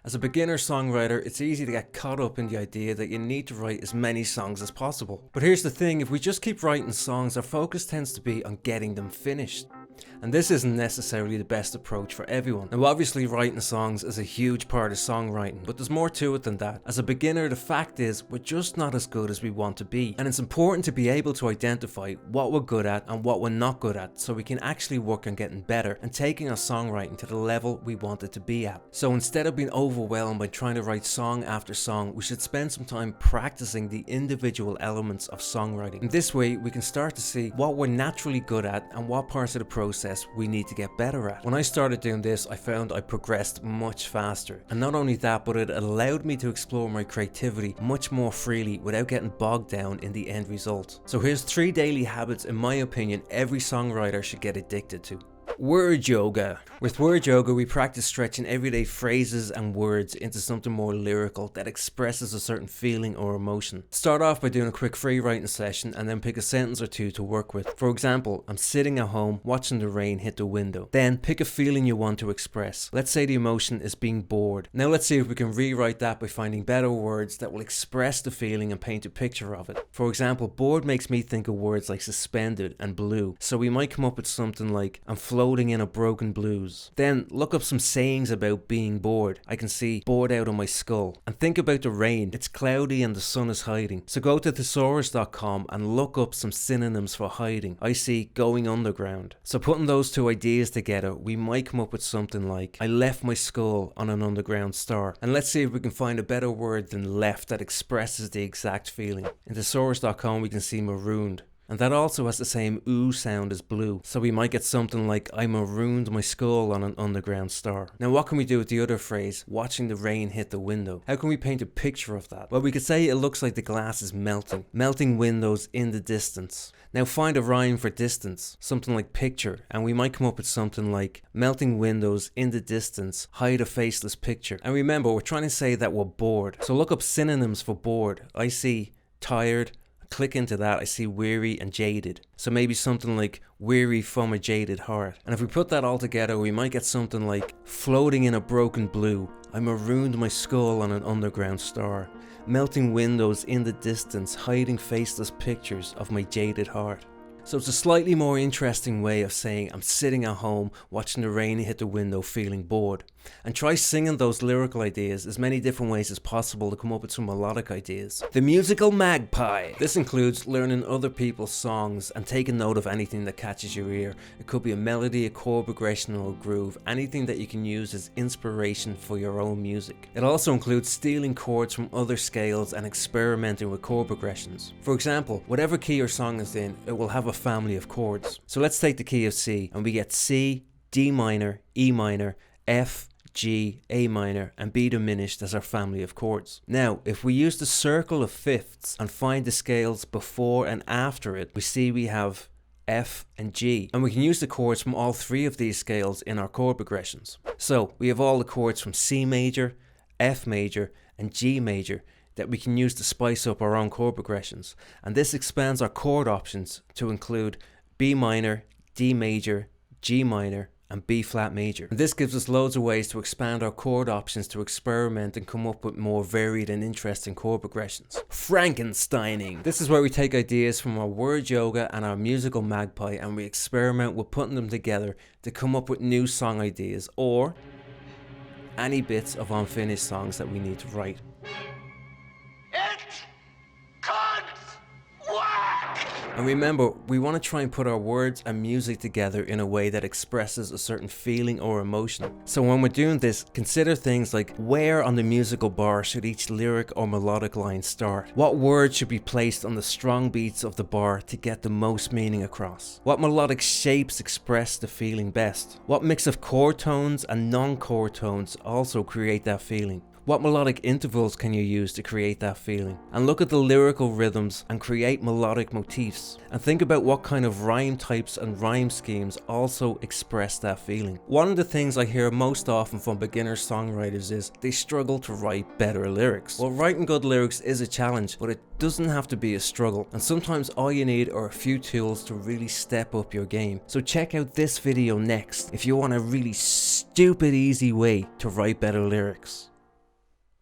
As a beginner songwriter, it's easy to get caught up in the idea that you need to write as many songs as possible. But here's the thing, if we just keep writing songs, our focus tends to be on getting them finished. And this isn't necessarily the best approach for everyone. Now obviously writing songs is a huge part of songwriting, but there's more to it than that. As a beginner, the fact is we're just not as good as we want to be. And it's important to be able to identify what we're good at and what we're not good at, so we can actually work on getting better and taking our songwriting to the level we want it to be at. So instead of being overwhelmed by trying to write song after song, we should spend some time practicing the individual elements of songwriting. In this way, we can start to see what we're naturally good at and what parts of the process we need to get better at. When I started doing this, I found I progressed much faster. And not only that, but it allowed me to explore my creativity much more freely without getting bogged down in the end result. So here's 3 daily habits, in my opinion, every songwriter should get addicted to. Word yoga. With word yoga, we practice stretching everyday phrases and words into something more lyrical that expresses a certain feeling or emotion. Start off by doing a quick free writing session and then pick a sentence or two to work with. For example, I'm sitting at home watching the rain hit the window. Then pick a feeling you want to express. Let's say the emotion is being bored. Now let's see if we can rewrite that by finding better words that will express the feeling and paint a picture of it. For example, bored makes me think of words like suspended and blue. So we might come up with something like, I'm floating in a broken blues. Then look up some sayings about being bored. I can see bored out of my skull. And think about the rain. It's cloudy and the sun is hiding. So go to thesaurus.com and look up some synonyms for hiding. I see going underground. So putting those two ideas together, we might come up with something like, I left my skull on an underground star. And let's see if we can find a better word than left that expresses the exact feeling. In thesaurus.com we can see marooned. And that also has the same ooh sound as blue. So we might get something like, I marooned my skull on an underground star. Now what can we do with the other phrase, watching the rain hit the window? How can we paint a picture of that? Well, we could say it looks like the glass is melting. Melting windows in the distance. Now find a rhyme for distance, something like picture, and we might come up with something like, melting windows in the distance, hide a faceless picture. And remember, we're trying to say that we're bored. So look up synonyms for bored. I see tired. Click into that, I see weary and jaded. So maybe something like weary from a jaded heart. And if we put that all together, we might get something like floating in a broken blue. I marooned my skull on an underground star. Melting windows in the distance, hiding faceless pictures of my jaded heart. So it's a slightly more interesting way of saying I'm sitting at home watching the rain hit the window feeling bored. And try singing those lyrical ideas as many different ways as possible to come up with some melodic ideas. The musical Magpie. This includes learning other people's songs and taking note of anything that catches your ear. It could be a melody, a chord progression, or a groove. Anything that you can use as inspiration for your own music. It also includes stealing chords from other scales and experimenting with chord progressions. For example, whatever key your song is in, it will have a family of chords. So let's take the key of C and we get C, D minor, E minor, F, G, A minor, and B diminished as our family of chords. Now, if we use the circle of fifths and find the scales before and after it, we see we have F and G, and we can use the chords from all 3 of these scales in our chord progressions. So we have all the chords from C major, F major, and G major that we can use to spice up our own chord progressions. And this expands our chord options to include B minor, D major, G minor, and B flat major. And this gives us loads of ways to expand our chord options to experiment and come up with more varied and interesting chord progressions. Frankensteining. This is where we take ideas from our word yoga and our musical Magpie and we experiment with putting them together to come up with new song ideas or any bits of unfinished songs that we need to write. And remember, we want to try and put our words and music together in a way that expresses a certain feeling or emotion. So when we're doing this, consider things like where on the musical bar should each lyric or melodic line start? What words should be placed on the strong beats of the bar to get the most meaning across? What melodic shapes express the feeling best? What mix of chord tones and non-chord tones also create that feeling? What melodic intervals can you use to create that feeling? And look at the lyrical rhythms and create melodic motifs. And think about what kind of rhyme types and rhyme schemes also express that feeling. One of the things I hear most often from beginner songwriters is they struggle to write better lyrics. Well, writing good lyrics is a challenge, but it doesn't have to be a struggle. And sometimes all you need are a few tools to really step up your game. So check out this video next if you want a really stupid easy way to write better lyrics.